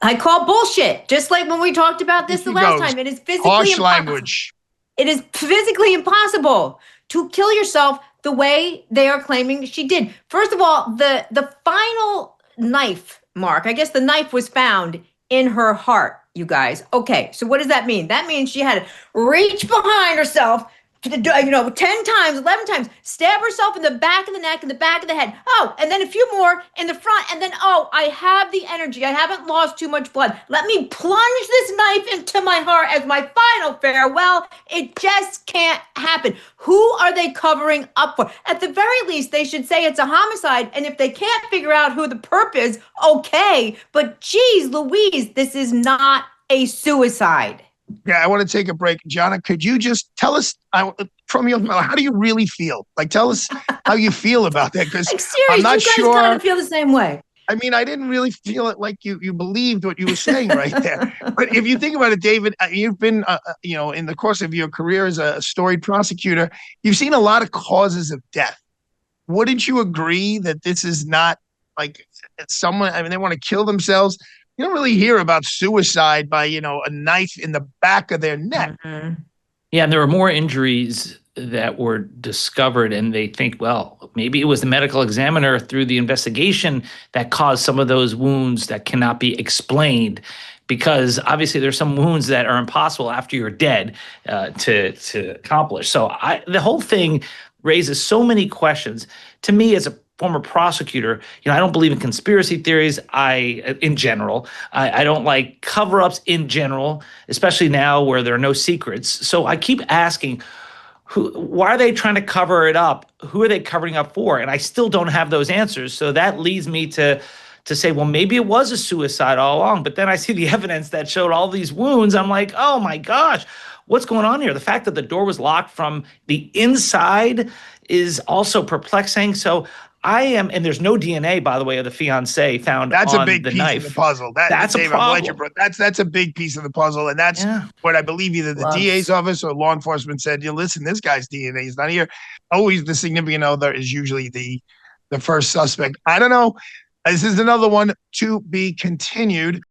I call bullshit. Just like when we talked about this the last time. It is physically harsh language. It is physically impossible to kill yourself the way they are claiming she did. First of all, the final knife mark, I guess the knife was found in her heart, you guys. Okay, so what does that mean? That means she had to reach behind herself, 10 times, 11 times, stab herself in the back of the neck, in the back of the head. Oh, and then a few more in the front. And then, I have the energy. I haven't lost too much blood. Let me plunge this knife into my heart as my final farewell. It just can't happen. Who are they covering up for? At the very least, they should say it's a homicide. And if they can't figure out who the perp is, okay. But geez Louise, this is not a suicide. Yeah, I want to take a break. Jonna, could you just tell us from your mouth, how do you really feel? Like, tell us how you feel about that, because I'm not sure. You guys kind of feel the same way. I mean, I didn't really feel it like you believed what you were saying right there. But if you think about it, David, you've been, in the course of your career as a storied prosecutor, you've seen a lot of causes of death. Wouldn't you agree that this is not like someone, I mean, they want to kill themselves? You don't really hear about suicide by, a knife in the back of their neck. Mm-hmm. Yeah, and there were more injuries that were discovered, and they think, well, maybe it was the medical examiner through the investigation that caused some of those wounds that cannot be explained, because obviously there's some wounds that are impossible after you're dead to accomplish. So the whole thing raises so many questions. To me, as a former prosecutor, I don't believe in conspiracy theories. In general, I don't like cover-ups in general, especially now where there are no secrets. So I keep asking, why are they trying to cover it up? Who are they covering up for? And I still don't have those answers. So that leads me to say, well, maybe it was a suicide all along. But then I see the evidence that showed all these wounds. I'm like, oh my gosh, what's going on here? The fact that the door was locked from the inside is also perplexing. So and there's no DNA, by the way, of the fiance found on the knife. That's a big piece of the puzzle. That's a problem. That's a big piece of the puzzle. And that's what I believe either the DA's office or law enforcement said, listen, this guy's DNA is not here. Always the significant other is usually the first suspect. I don't know. This is another one to be continued.